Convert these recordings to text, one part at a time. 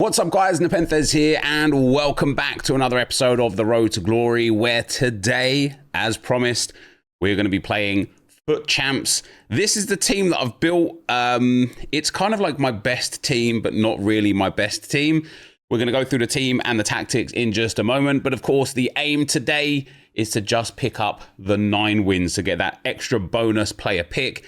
What's up guys, NepentheZ here and welcome back to another episode of The Road to Glory, where today, as promised, we're going to be playing FUT Champs. This is the team that I've built. It's kind of like my best team, but not really my best team. We're going to go through the team and the tactics in just a moment, but of course the aim today is to just pick up the 9 wins to get that extra bonus player pick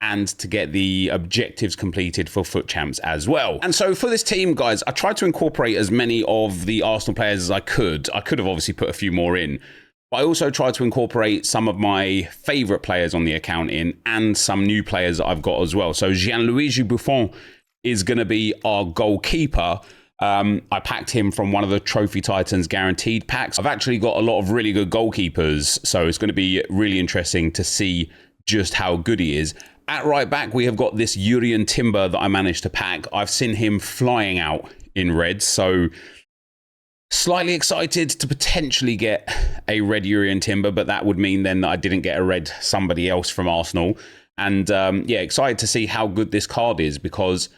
and to get the objectives completed for FUT Champs as well. And so for this team, guys, I tried to incorporate as many of the Arsenal players as I could. I could have obviously put a few more in, but I also tried to incorporate some of my favourite players on the account in and some new players that I've got as well. So Gianluigi Buffon is going to be our goalkeeper. I packed him from one of the Trophy Titans guaranteed packs. I've actually got a lot of really good goalkeepers, so it's going to be really interesting to see just how good he is. At right back, we have got this Jurrien Timber that I managed to pack. I've seen him flying out in red, so slightly excited to potentially get a red Jurrien Timber, but that would mean then that I didn't get a red somebody else from Arsenal. And yeah, excited to see how good this card is, because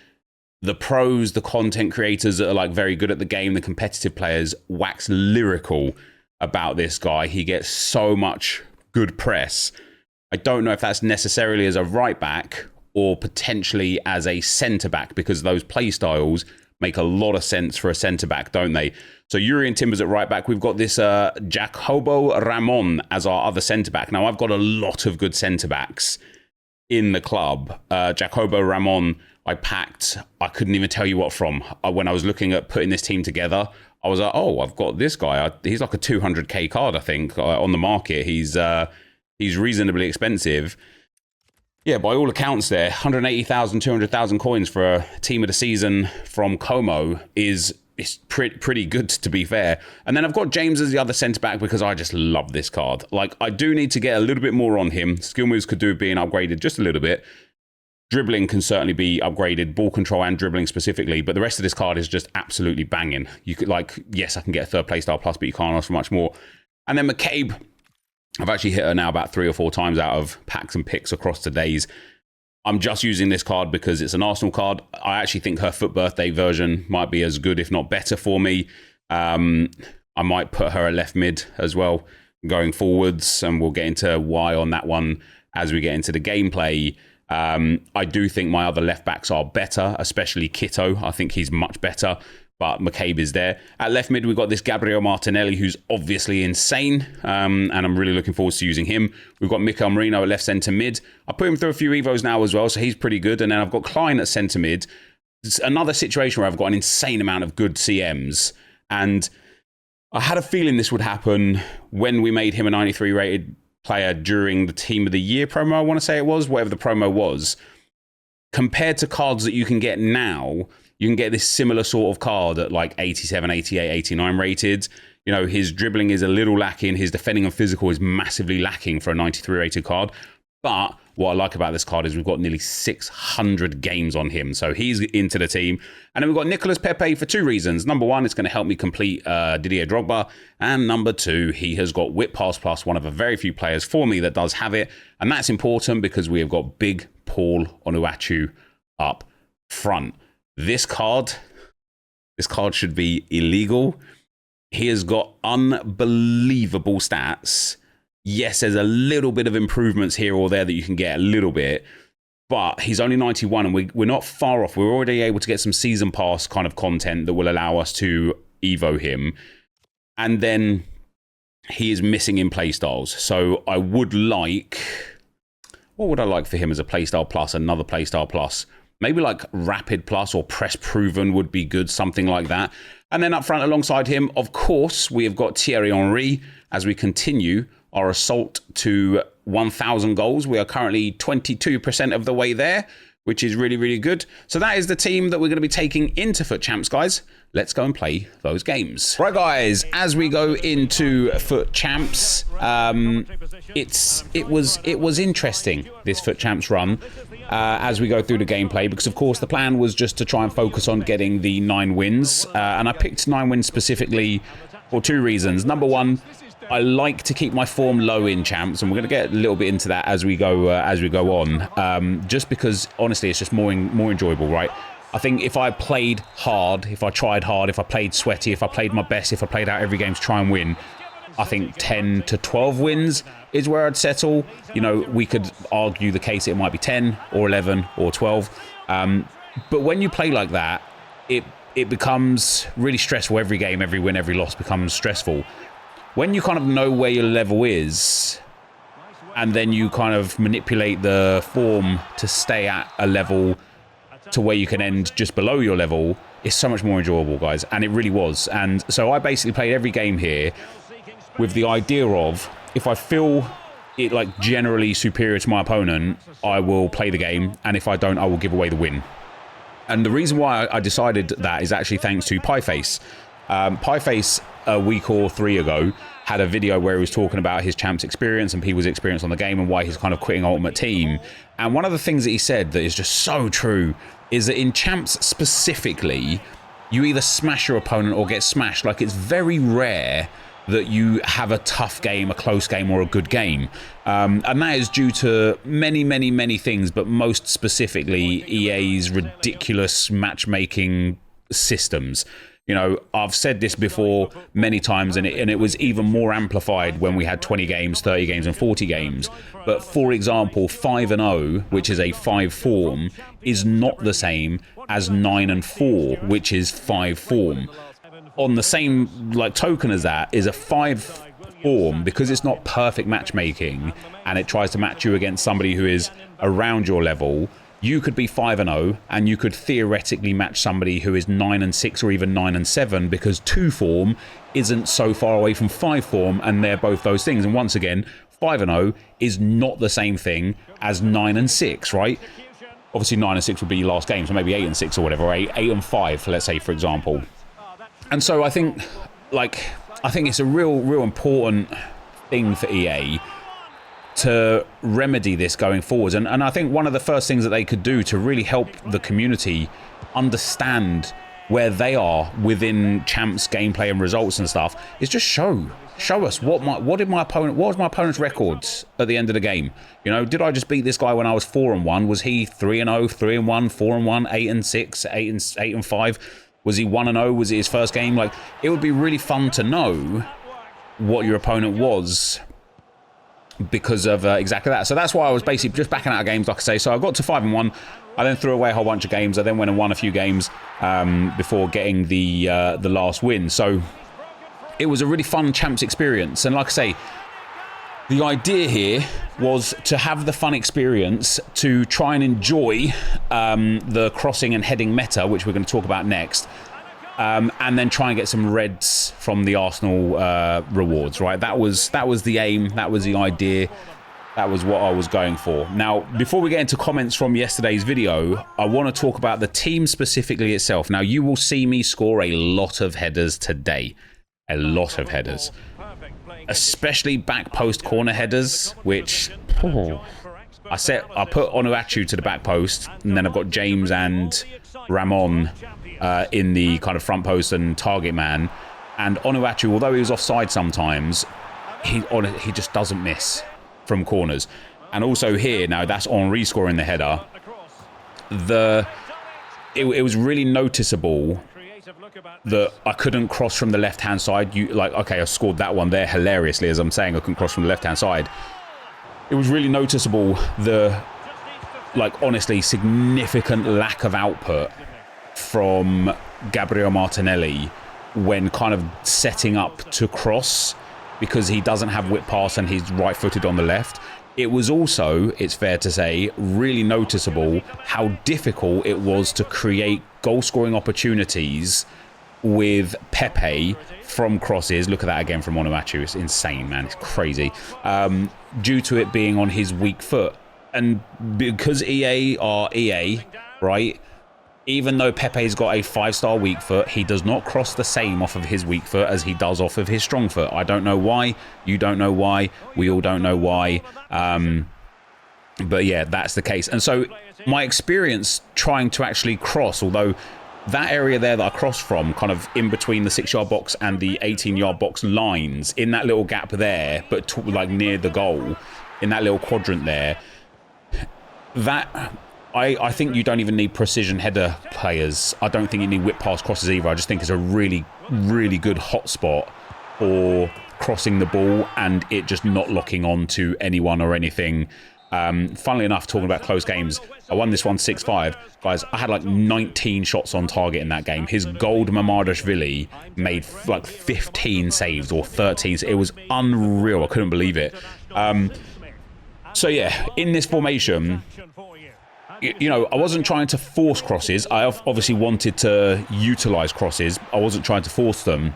the pros, the content creators that are like very good at the game, the competitive players, wax lyrical about this guy. He gets so much good press. I don't know if that's necessarily as a right back or potentially as a centre back, because those play styles make a lot of sense for a centre back, don't they? So Jurrien Timber's at right back. We've got this Jacobo Ramon as our other centre back. Now, I've got a lot of good centre backs in the club. Jacobo Ramon, I packed, I couldn't even tell you what from. When I was looking at putting this team together, I was like, oh, I've got this guy. He's like a 200k card, I think, on the market. He's reasonably expensive. Yeah, by all accounts there, 180,000, 200,000 coins for a team of the season from Como is pretty good, to be fair. And then I've got James as the other centre-back because I just love this card. Like, I do need to get a little bit more on him. Skill moves could do being upgraded just a little bit. Dribbling can certainly be upgraded, ball control and dribbling specifically, but the rest of this card is just absolutely banging. You could, like, yes, I can get a third playstyle plus, but you can't ask for much more. And then McCabe, I've actually hit her now about 3 or 4 times out of packs and picks across the days. I'm just using this card because it's an Arsenal card. I actually think her FUT birthday version might be as good, if not better, for me. I might put her at left mid as well going forwards, and we'll get into why on that one as we get into the gameplay. I do think my other left backs are better, especially Kito. I think he's much better, but McCabe is there. At left mid, we've got this Gabriel Martinelli, who's obviously insane, and I'm really looking forward to using him. We've got Mikel Merino at left centre mid. I put him through a few Evos now as well, so he's pretty good. And then I've got Klein at centre mid. It's another situation where I've got an insane amount of good CMs, and I had a feeling this would happen when we made him a 93 rated player during the Team of the Year promo, I want to say it was, whatever the promo was. Compared to cards that you can get now, you can get this similar sort of card at like 87, 88, 89 rated. You know, his dribbling is a little lacking. His defending and physical is massively lacking for a 93 rated card. But what I like about this card is we've got nearly 600 games on him. So he's into the team. And then we've got Nicolas Pepe for 2 reasons. Number 1, it's going to help me complete Didier Drogba. And number 2, he has got Whip Pass Plus, one of a very few players for me that does have it. And that's important because we have got big Paul Onuachu up front. This card should be illegal. He has got unbelievable stats. Yes, there's a little bit of improvements here or there that you can get a little bit, but he's only 91 and we're not far off. We're already able to get some season pass kind of content that will allow us to Evo him. And then he is missing in playstyles. So I would like, what would I like for him as a playstyle plus, another playstyle plus? Maybe like Rapid Plus or Press Proven would be good, something like that. And then up front alongside him, of course, we have got Thierry Henry as we continue our assault to 1,000 goals. We are currently 22% of the way there, which is really, really good. So that is the team that we're going to be taking into FUT Champs, guys. Let's go and play those games. Right, guys, as we go into FUT Champs, it was interesting, this FUT Champs run, as we go through the gameplay, because of course the plan was just to try and focus on getting the 9 wins, and I picked 9 wins specifically for 2 reasons. Number 1, I like to keep my form low in champs, and we're going to get a little bit into that as we go on. Just because honestly, it's just more enjoyable, right? I think if I played hard, if I tried hard, if I played sweaty, if I played my best, if I played out every game to try and win, I think 10 to 12 wins is where I'd settle. You know, we could argue the case it might be 10 or 11 or 12. But when you play like that, it becomes really stressful. Every game, every win, every loss becomes stressful. When you kind of know where your level is, and then you kind of manipulate the form to stay at a level to where you can end just below your level, it's so much more enjoyable, guys. And it really was. And so I basically played every game here with the idea of, if I feel it like generally superior to my opponent, I will play the game, and if I don't, I will give away the win. And the reason why I decided that is actually thanks to Pieface. Pieface, a week or 3 ago, had a video where he was talking about his champs experience and people's experience on the game and why he's kind of quitting Ultimate Team. And one of the things that he said that is just so true is that in champs specifically, you either smash your opponent or get smashed. Like, it's very rare that you have a tough game, a close game, or a good game. And that is due to many, many, many things, but most specifically EA's ridiculous matchmaking systems. You know, I've said this before many times, and it was even more amplified when we had 20 games, 30 games, and 40 games. But for example, 5-0, which is a 5 form, is not the same as 9-4, which is 5 form. On the same like token as that is a 5 form, because it's not perfect matchmaking and it tries to match you against somebody who is around your level. You could be 5-0 and you could theoretically match somebody who is 9-6 or even 9-7, because 2 form isn't so far away from 5 form, and they're both those things. And once again, 5-0 is not the same thing as 9-6, right? Obviously 9-6 would be your last game, so maybe 8-6 or whatever, 8-5, let's say, for example. And so I think it's a real important thing for EA to remedy this going forwards. And I think one of the first things that they could do to really help the community understand where they are within champs gameplay and results and stuff is just show us what was my opponent's records at the end of the game. You know, did I just beat this guy when I was 4-1? Was he 3-0, 3-1, 4-1, 8-6, 8-5? Was he 1-0? Was it his first game? Like, it would be really fun to know what your opponent was because of exactly that. So that's why I was basically just backing out of games, like I say. So I got to 5-1. I then threw away a whole bunch of games. I then went and won a few games before getting the last win. So it was a really fun champs experience. And like I say, the idea here was to have the fun experience, to try and enjoy the crossing and heading meta, which we're going to talk about next, and then try and get some reds from the Arsenal rewards, right? That was the aim, that was the idea, that was what I was going for. Now, before we get into comments from yesterday's video, I want to talk about the team specifically itself. Now, you will see me score a lot of headers today. A lot of headers. Especially back post corner headers, which I put Onuachu to the back post, and then I've got James and Ramon in the kind of front post and target man. And Onuachu, although he was offside sometimes, he just doesn't miss from corners. And also here, now that's Henry scoring the header. It was really noticeable that I couldn't cross from the left-hand side. Okay, I scored that one there hilariously, as I'm saying I couldn't cross from the left-hand side. It was really noticeable honestly, significant lack of output from Gabriel Martinelli when kind of setting up to cross, because he doesn't have whip pass and he's right-footed on the left. It was also, it's fair to say, really noticeable how difficult it was to create goal-scoring opportunities with Pepe from crosses. Look at that again from Onuachu. It's insane, man. It's crazy. Due to it being on his weak foot. And because EA are EA, right? Even though Pepe's got a 5-star weak foot, he does not cross the same off of his weak foot as he does off of his strong foot. I don't know why. You don't know why. We all don't know why. But yeah, that's the case. And so my experience trying to actually cross, although that area there that I crossed from, kind of in between the 6-yard box and the 18-yard box lines, in that little gap there, but like near the goal, in that little quadrant there, that I think you don't even need precision header players. I don't think you need whip pass crosses either. I just think it's a really, really good hotspot for crossing the ball and it just not locking on to anyone or anything. Funnily enough, talking about close games, I won this one 6-5. Guys, I had like 19 shots on target in that game. His gold Mamardashvili made like 15 saves or 13. It was unreal. I couldn't believe it. So yeah, in this formation, you know, I wasn't trying to force crosses. I obviously wanted to utilise crosses. I wasn't trying to force them.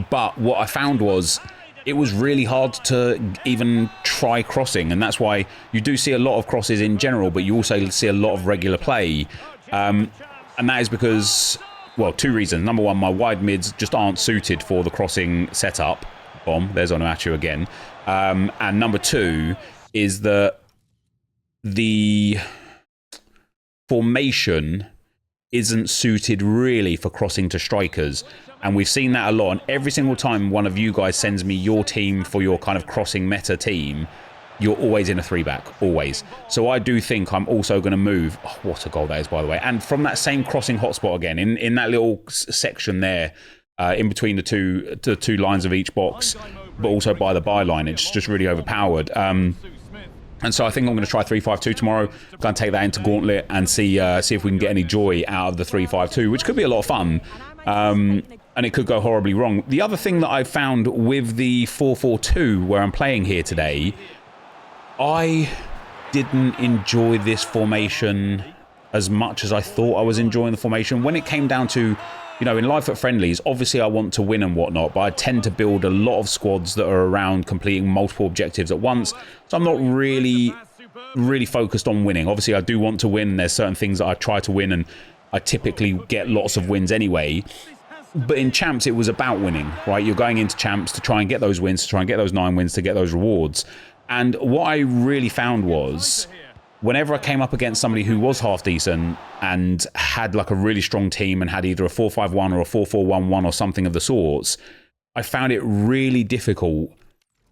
But what I found was it was really hard to even try crossing, and that's why you do see a lot of crosses in general, but you also see a lot of regular play. And that is because, well, two reasons. Number one, my wide mids just aren't suited for the crossing setup. Bomb, there's Onuachu again. And number two is that the formation isn't suited really for crossing to strikers. And we've seen that a lot. And every single time one of you guys sends me your team for your kind of crossing meta team, you're always in a 3-back, always. So I do think I'm also going to move. Oh, what a goal that is, by the way. And from that same crossing hotspot again, in that little section there, in between the two lines of each box, but also by the byline, it's just really overpowered. And so I think I'm going to try 3-5-2 tomorrow. I'm going to take that into Gauntlet and see if we can get any joy out of the 3-5-2, which could be a lot of fun. And it could go horribly wrong. The other thing that I found with the 4-4-2, where I'm playing here today, I didn't enjoy this formation as much as I thought I was enjoying the formation. When it came down to, you know, in live FUT friendlies, obviously I want to win and whatnot, but I tend to build a lot of squads that are around completing multiple objectives at once. So I'm not really focused on winning. Obviously I do want to win. There's certain things that I try to win, and I typically get lots of wins anyway. But in champs, it was about winning, right? You're going into champs to try and get those wins, to try and get those 9 wins, to get those rewards. And what I really found was, whenever I came up against somebody who was half decent and had like a really strong team and had either a 4-5-1 or a 4-4-1-1 or something of the sorts, I found it really difficult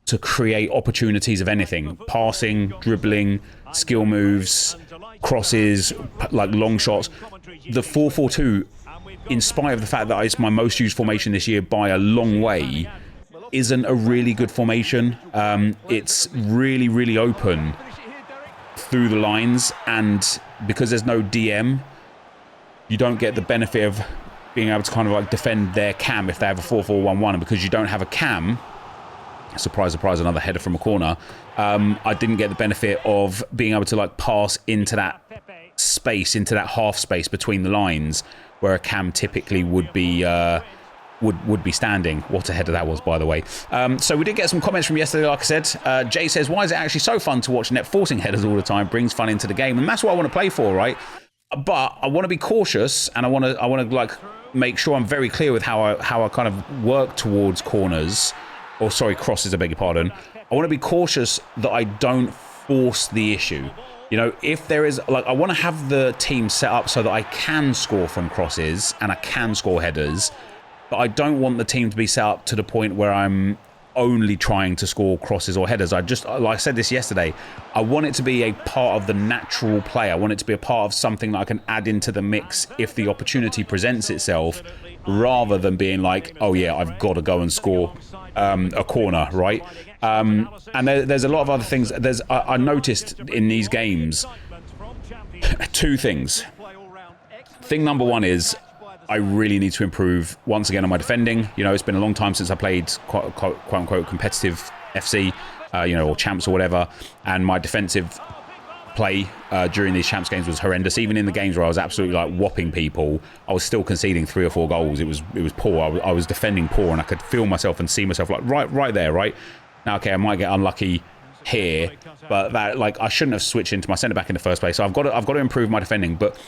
to create opportunities of anything. Passing, dribbling, skill moves, crosses, like long shots. The 4-4-2, in spite of the fact that it's my most used formation this year by a long way, isn't a really good formation. It's really, really open through the lines, and because there's no DM, you don't get the benefit of being able to kind of like defend their cam if they have a 4-4-1-1, and because you don't have a cam, surprise, surprise, another header from a corner, I didn't get the benefit of being able to like pass into that space, into that half space between the lines, where a cam typically would be would be standing. What a header that was, by the way. So we did get some comments from yesterday, like I said. Jay says, why is it actually so fun to watch Net forcing headers all the time? Brings fun into the game, and that's what I want to play for, right? But I want to be cautious, and I want to like make sure I'm very clear with how I kind of work towards corners, or sorry, crosses, I beg your pardon. I want to be cautious that I don't force the issue. You know, if there is, like, I want to have the team set up so that I can score from crosses and I can score headers, but I don't want the team to be set up to the point where I'm only trying to score crosses or headers. Like I said this yesterday, I want it to be a part of the natural play. I want it to be a part of something that I can add into the mix if the opportunity presents itself, rather than being like, oh yeah, I've got to go and score a corner, right? And there's a lot of other things. I noticed in these games two things. Thing number one is I really need to improve once again on my defending. You know, it's been a long time since I played quote unquote competitive FC, you know, or champs or whatever, and my defensive play during these champs games was horrendous. Even in the games where I was absolutely like whopping people, I was still conceding 3 or 4 goals. It was poor. I was defending poor, and I could feel myself and see myself like right there, right? Now, okay, I might get unlucky here, but that, like, I shouldn't have switched into my centre back in the first place. So I've got to improve my defending, but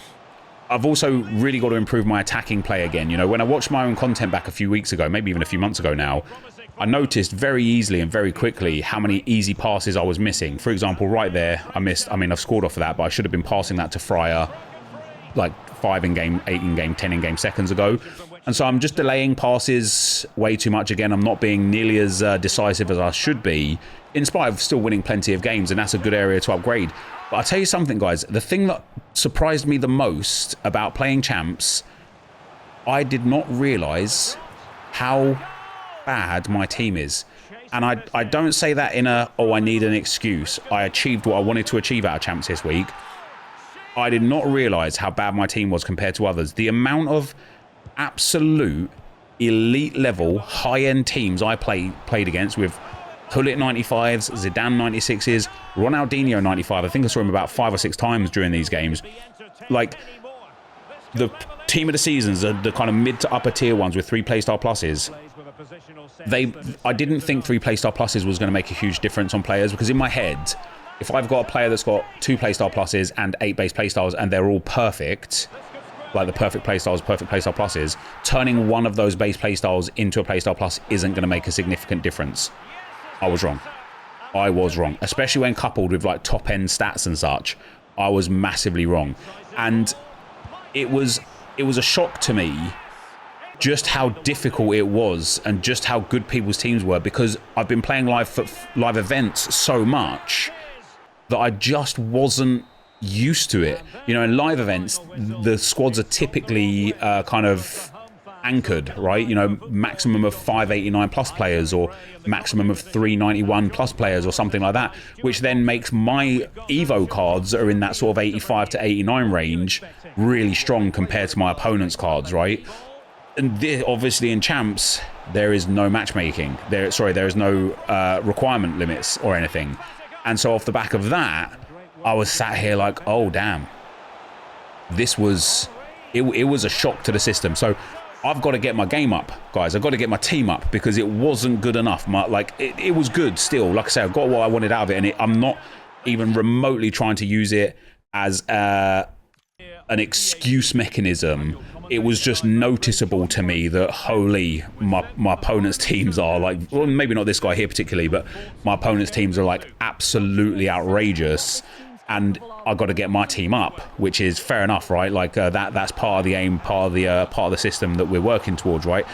I've also really got to improve my attacking play again. You know, when I watched my own content back a few weeks ago, maybe even a few months ago now, I noticed very easily and very quickly how many easy passes I was missing. For example, right there, I missed, I mean, I've scored off of that, but I should have been passing that to Fryer like 5 in game, 8 in game, 10 in game seconds ago. And so I'm just delaying passes way too much. Again, I'm not being nearly as decisive as I should be, in spite of still winning plenty of games, and that's a good area to upgrade. But I'll tell you something, guys. The thing that surprised me the most about playing champs, I did not realise how bad my team is. And I don't say that in a, oh, I need an excuse. I achieved what I wanted to achieve out of champs this week. I did not realise how bad my team was compared to others. The amount of absolute elite level high-end teams I played against with Hullet 95s, Zidane 96s, Ronaldinho 95. I think I saw him about 5 or 6 times during these games. Like, the team of the seasons, the kind of mid to upper tier ones with 3 playstyle pluses, I didn't think 3 playstyle pluses was going to make a huge difference on players, because in my head, if I've got a player that's got 2 playstyle pluses and 8 base playstyles and they're all perfect, like the perfect playstyle pluses, turning one of those base playstyles into a playstyle plus isn't going to make a significant difference. I was wrong. I was wrong, especially when coupled with like top end stats and such. I was massively wrong, and it was a shock to me just how difficult it was and just how good people's teams were, because I've been playing live events so much that I just wasn't used to it. You know, in live events, the squads are typically kind of anchored, right? You know, maximum of 589 plus players or maximum of 391 plus players or something like that, which then makes my Evo cards that are in that sort of 85 to 89 range really strong compared to my opponent's cards, right? And obviously in champs, there is no matchmaking. There is no requirement limits or anything. And so off the back of that, I was sat here like, oh, damn. This was... It was a shock to the system. So I've got to get my game up, guys. I've got to get my team up, because it wasn't good enough. It was good still. Like I said, I got what I wanted out of it, and I'm not even remotely trying to use it as an excuse mechanism. It was just noticeable to me that, holy, my opponent's teams are like, well, maybe not this guy here particularly, but my opponent's teams are like absolutely outrageous, and I've got to get my team up, which is fair enough, right? Like that's part of the aim, part of the system that we're working towards, right?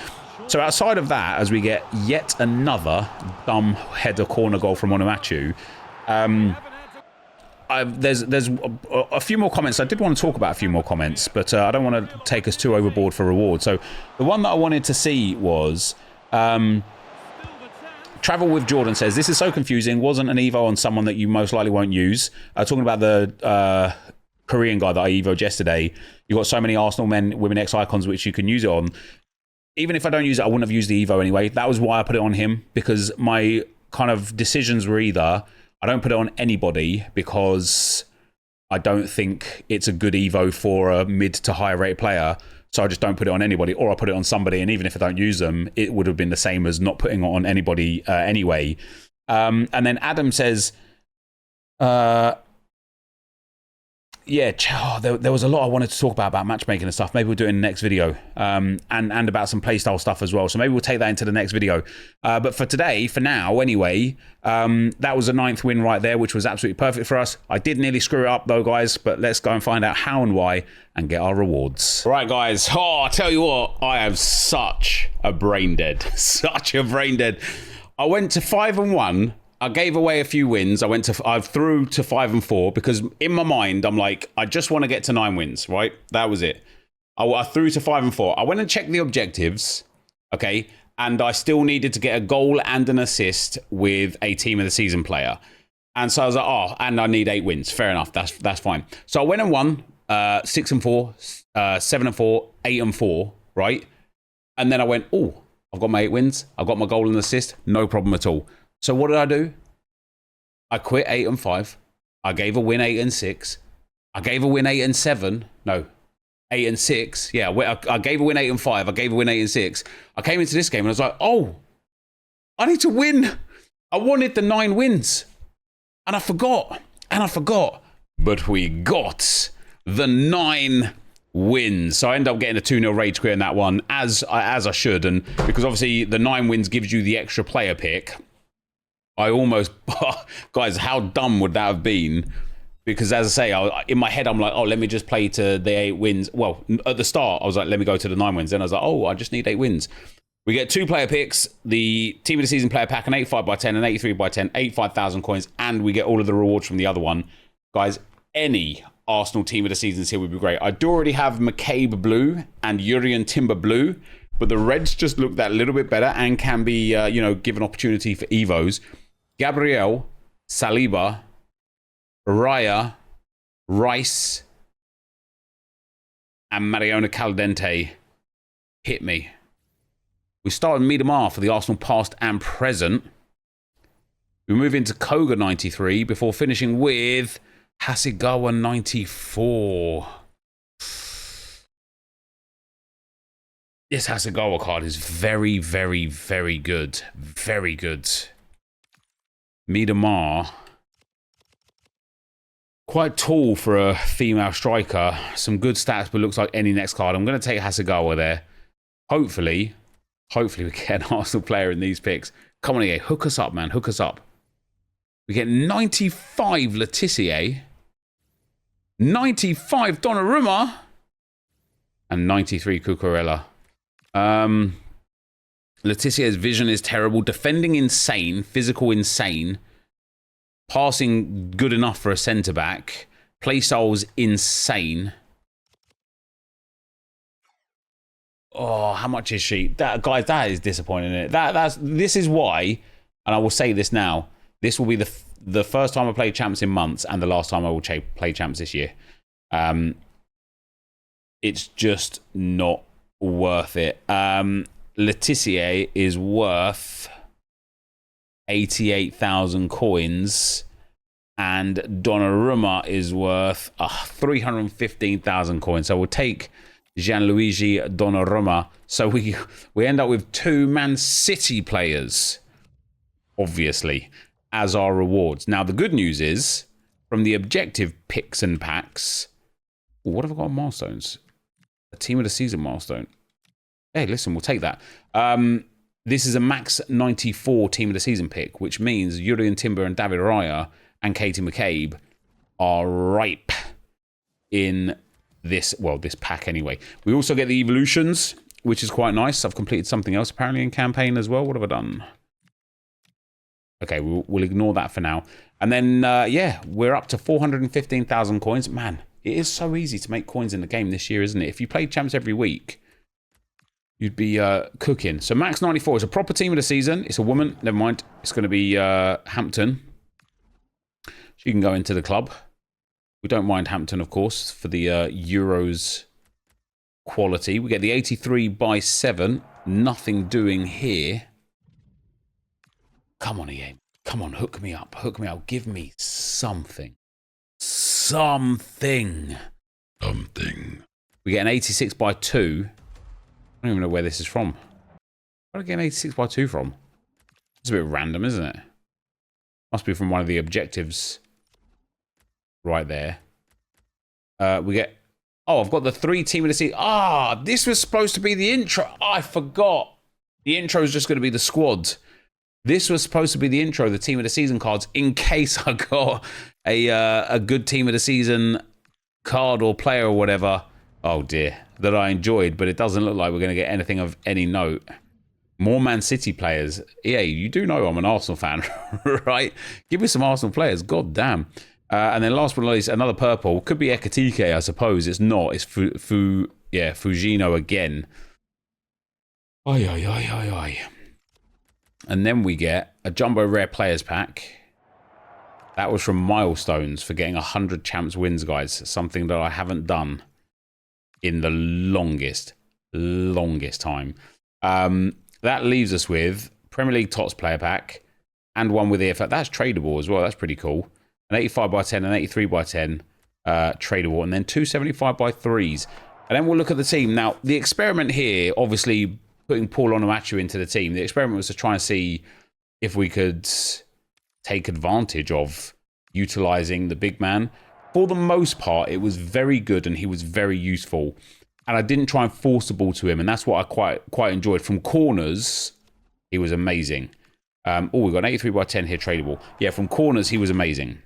So outside of that, as we get yet another dumb header corner goal from Onuachu, there's a few more comments. I did want to talk about a few more comments, but I don't want to take us too overboard for reward. So the one that I wanted to see was Travel with Jordan says, this is so confusing. Wasn't an Evo on someone that you most likely won't use. Talking about the Korean guy that I Evo'd yesterday. You've got so many Arsenal men, women X icons which you can use it on. Even if I don't use it, I wouldn't have used the Evo anyway. That was why I put it on him, because my kind of decisions were either I don't put it on anybody because I don't think it's a good Evo for a mid to high rated player, so I just don't put it on anybody, or I put it on somebody, and even if I don't use them, it would have been the same as not putting it on anybody anyway. And then Adam says, yeah, there was a lot I wanted to talk about matchmaking and stuff. Maybe we'll do it in the next video, and about some playstyle stuff as well. So maybe we'll take that into the next video. But for today, for now anyway, that was a 9th win right there, which was absolutely perfect for us. I did nearly screw it up though, guys, but let's go and find out how and why and get our rewards. All right, guys. Oh, I tell you what, I am such a brain dead. Such a brain dead. I went to 5-1. I gave away a few wins. I threw to 5 and 4 because in my mind, I'm like, I just want to get to 9 wins, right? That was it. I threw to 5 and 4. I went and checked the objectives, okay? And I still needed to get a goal and an assist with a team of the season player. And so I was like, oh, and I need 8 wins. Fair enough. That's fine. So I went and won 6 and 4, 7 and 4, 8 and 4, right? And then I went, oh, I've got my 8 wins. I've got my goal and assist. No problem at all. So what did I do? I quit 8 and 5. I gave a win 8 and 6. I gave a win 8 and 7. No, 8 and 6. Yeah, I gave a win 8 and 5. I gave a win 8 and 6. I came into this game and I was like, oh, I need to win. I wanted the 9 wins. And I forgot. But we got the 9 wins. So I ended up getting a 2-0 rage quit in that one, as I should. And because obviously the 9 wins gives you the extra player pick. I almost, guys, how dumb would that have been? Because as I say, in my head, I'm like, oh, let me just play to the 8 wins. Well, at the start, I was like, let me go to the 9 wins. Then I was like, oh, I just need 8 wins. We get 2 player picks, the team of the season player pack, an 85 by 10, an 83 by 10, 85,000 coins, and we get all of the rewards from the other one. Guys, any Arsenal team of the season here would be great. I do already have McCabe blue and Jurrien Timber blue, but the reds just look that little bit better and can be, you know, given opportunity for Evos. Gabriel, Saliba, Raya, Rice, and Mariona Caldente hit me. We started Miedemar for the Arsenal past and present. We move into Koga 93 before finishing with Hasegawa 94. This Hasegawa card is very, very, very good. Very good. Miedemar. Quite tall for a female striker. Some good stats, but looks like any next card. I'm going to take Hasegawa there. Hopefully we get an Arsenal player in these picks. Come on, EA. Hook us up, man. Hook us up. We get 95 Letitia, 95 Donnarumma, and 93 Cucurella. Letitia's vision is terrible. Defending insane. Physical insane. Passing good enough for a centre-back. Playstyle's insane. Oh, how much is she? That, guys, that is disappointing, isn't it? This is why, and I will say this now, this will be the first time I play champs in months and the last time I will play champs this year. It's just not worth it. Letitia is worth 88,000 coins and Donnarumma is worth 315,000 coins. So we'll take Gianluigi Donnarumma. So we end up with 2 Man City players, obviously, as our rewards. Now, the good news is, from the objective picks and packs... Ooh, what have I got on milestones? A team of the season milestone. Hey, listen, we'll take that. This is a max 94 team of the season pick, which means Jurrien Timber and David Raya and Katie McCabe are ripe in this, well, this pack anyway. We also get the evolutions, which is quite nice. I've completed something else apparently in campaign as well. What have I done? Okay, we'll ignore that for now. And then, yeah, we're up to 415,000 coins. Man, it is so easy to make coins in the game this year, isn't it? If you played champs every week, you'd be cooking. So max 94 is a proper team of the season. It's a woman. Never mind. It's going to be Hampton. She can go into the club. We don't mind Hampton, of course, for the Euros quality. We get the 83/7. Nothing doing here. Come on, EA. Come on, hook me up. Hook me up. Give me something. Something. We get an 86/2. I don't even know where this is from. Where did I get an 86/2 from? It's a bit random, isn't it? Must be from one of the objectives right there. We get... Oh, I've got the 3 team of the season. Ah, this was supposed to be the intro. Oh, I forgot. The intro is just going to be the squad. This was supposed to be the intro, the team of the season cards, in case I got a good team of the season card or player or whatever. Oh dear, that I enjoyed, but it doesn't look like we're going to get anything of any note. More Man City players. Yeah, you do know I'm an Arsenal fan, right? Give me some Arsenal players. God damn. And then last but not least, another purple. Could be Ekatike, I suppose. It's not. It's Fujino again. Oi, oi, oi, oi, oi. And then we get a Jumbo Rare Players Pack. That was from Milestones for getting 100 champs wins, guys. Something that I haven't done in the longest time. That leaves us with Premier League TOTS Player Pack and one with EFL. That's tradable as well. That's pretty cool. An 85/10, an 83/10 tradable, and then 275/3s. And then we'll look at the team. Now, the experiment here, obviously, putting Paul Onuachu into the team, the experiment was to try and see if we could take advantage of utilizing the big man. For the most part, it was very good and he was very useful. And I didn't try and force the ball to him, and that's what I quite enjoyed. From corners, he was amazing. Oh, we've got an 83/10 here, tradable. Yeah, from corners, he was amazing.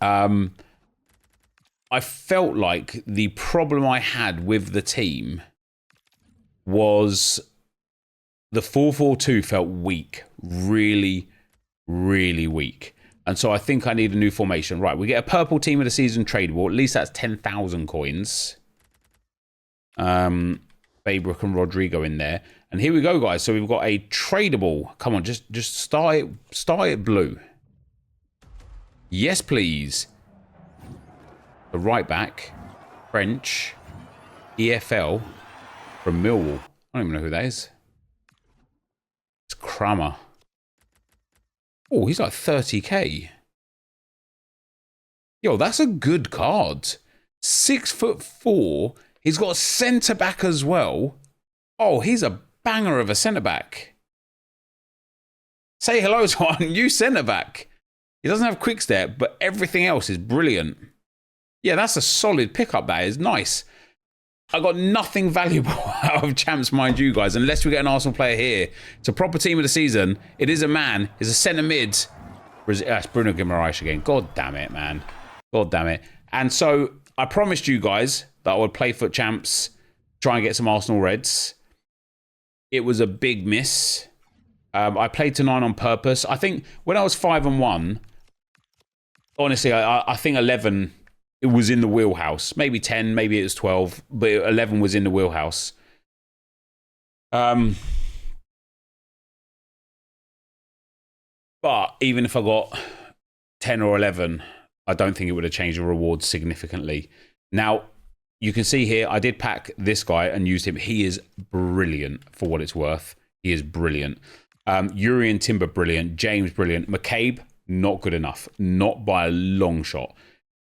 I felt like the problem I had with the team was the 4-4-2 felt weak. Really, really weak. And so I think I need a new formation. Right, we get a purple team of the season tradable. At least that's 10,000 coins. Baybrook and Rodrigo in there. And here we go, guys. So we've got a tradable. Come on, just start it blue. Yes, please. The right back. French. EFL. From Millwall. I don't even know who that is. It's Kramer. Oh, he's like 30k. Yo, that's a good card. 6'4". He's got a centre back as well. Oh, he's a banger of a centre back. Say hello to our new centre back. He doesn't have quick step, but everything else is brilliant. Yeah, that's a solid pickup. That is nice. I got nothing valuable out of champs, mind you guys, unless we get an Arsenal player here. It's a proper team of the season. It is a man. It's a centre mid. It's Bruno Guimaraes again. God damn it, man. God damn it. And so I promised you guys that I would play FUT champs, try and get some Arsenal Reds. It was a big miss. I played to 9 on purpose. I think when I was 5-1, honestly, I think 11... it was in the wheelhouse. Maybe 10, maybe it was 12, but 11 was in the wheelhouse. But even if I got 10 or 11, I don't think it would have changed the rewards significantly. Now, you can see here, I did pack this guy and used him. He is brilliant for what it's worth. He is brilliant. Yuri and Timber, brilliant. James, brilliant. McCabe, not good enough. Not by a long shot.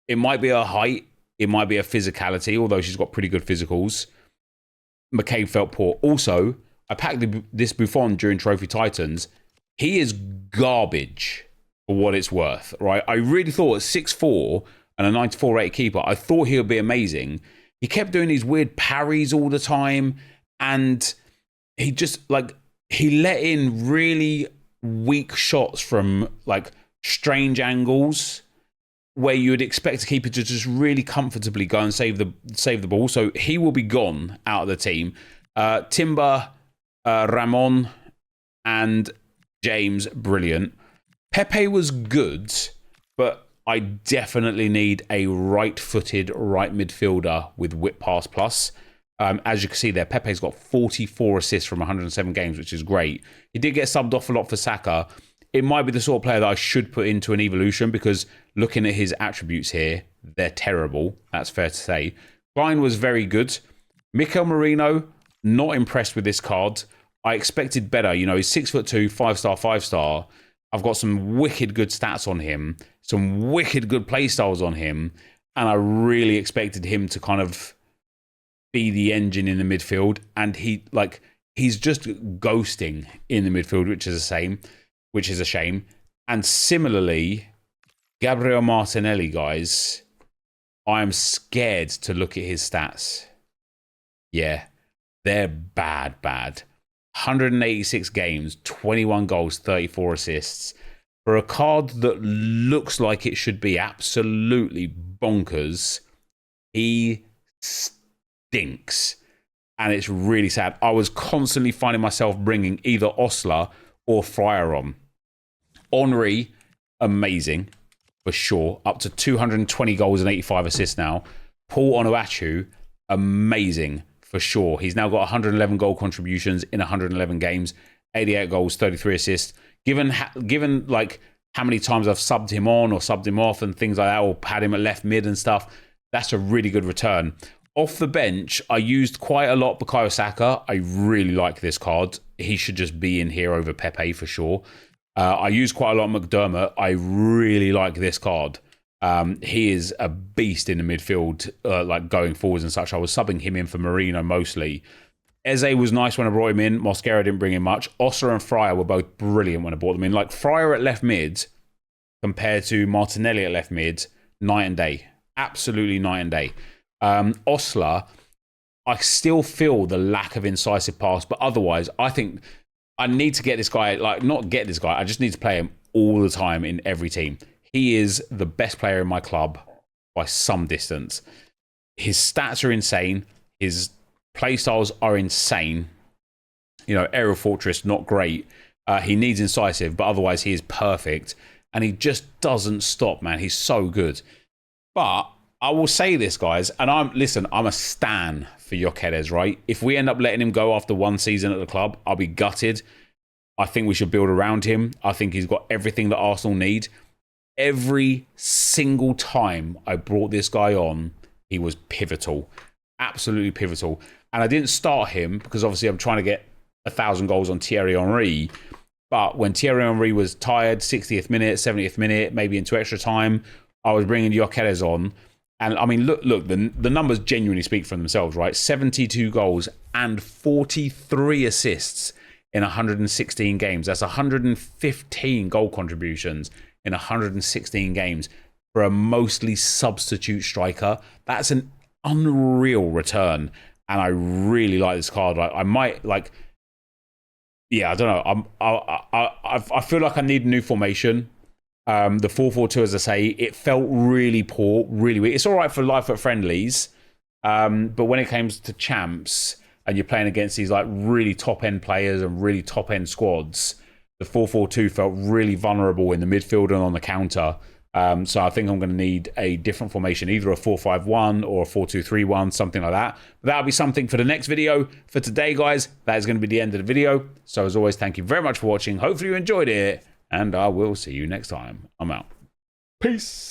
It might be her height. It might be her physicality, although she's got pretty good physicals. McCabe felt poor. Also, I packed this Buffon during Trophy Titans. He is garbage for what it's worth, right? I really thought at 6'4" and a 94 rated keeper, I thought he would be amazing. He kept doing these weird parries all the time, and he just, like, he let in really weak shots from, like, strange angles where you would expect a keeper to just really comfortably go and save the ball. So he will be gone out of the team. Timber, Ramon, and James, brilliant. Pepe was good, but I definitely need a right-footed right midfielder with whip pass plus. As you can see there, Pepe's got 44 assists from 107 games, which is great. He did get subbed off a lot for Saka. It might be the sort of player that I should put into an evolution because looking at his attributes here, they're terrible. That's fair to say. Klein was very good. Mikel Merino, not impressed with this card. I expected better. You know, he's 6'2", 5-star, 5-star. I've got some wicked good stats on him, some wicked good play styles on him, and I really expected him to kind of be the engine in the midfield. And he's just ghosting in the midfield, which is a shame. And similarly, Gabriel Martinelli, guys, I am scared to look at his stats. Yeah, they're bad. 186 games, 21 goals, 34 assists. For a card that looks like it should be absolutely bonkers, he stinks. And it's really sad. I was constantly finding myself bringing either Osler or Fryer on. Henry, amazing, for sure. Up to 220 goals and 85 assists now. Paul Onuachu, amazing, for sure. He's now got 111 goal contributions in 111 games, 88 goals, 33 assists. Given like how many times I've subbed him on or subbed him off and things like that, or had him at left mid and stuff, that's a really good return. Off the bench, I used quite a lot Bukayo Saka. I really like this card. He should just be in here over Pepe for sure. I used quite a lot McDermott. I really like this card. He is a beast in the midfield, like going forwards and such. I was subbing him in for Merino mostly. Eze was nice when I brought him in. Mosquera didn't bring in much. Osler and Fryer were both brilliant when I brought them in. Like Fryer at left mid compared to Martinelli at left mid, night and day. Absolutely night and day. Osler, I still feel the lack of incisive pass, but otherwise, I think I need to get this guy, like, not get this guy, I just need to play him all the time in every team. He is the best player in my club by some distance. His stats are insane. His play styles are insane. You know, Aerial Fortress, not great. He needs incisive, but otherwise he is perfect. and he just doesn't stop, man. He's so good. But I will say this, guys, and I'm a stan for Gyökeres, right? If we end up letting him go after one season at the club, I'll be gutted. I think we should build around him. I think he's got everything that Arsenal need. Every single time I brought this guy on, he was pivotal. Absolutely pivotal. And I didn't start him because obviously I'm trying to get 1,000 goals on Thierry Henry. But when Thierry Henry was tired, 60th minute, 70th minute, maybe into extra time, I was bringing Gyökeres on. And I mean, look, the numbers genuinely speak for themselves, right? 72 goals and 43 assists in 116 games. That's 115 goal contributions in 116 games for a mostly substitute striker. That's an unreal return, and I really like this card. I might like, yeah, I don't know. I feel like I need a new formation. The 4-4-2, as I say, it felt really poor, really weak. It's all right for live at friendlies, but when it comes to champs and you're playing against these like really top end players and really top end squads, the 4-4-2 felt really vulnerable in the midfield and on the counter. So I think I'm going to need a different formation, either a 4-5-1 or a 4-2-3-1, something like that. But that'll be something for the next video. For today, guys, that is going to be the end of the video. So as always, thank you very much for watching. Hopefully you enjoyed it, and I will see you next time. I'm out. Peace.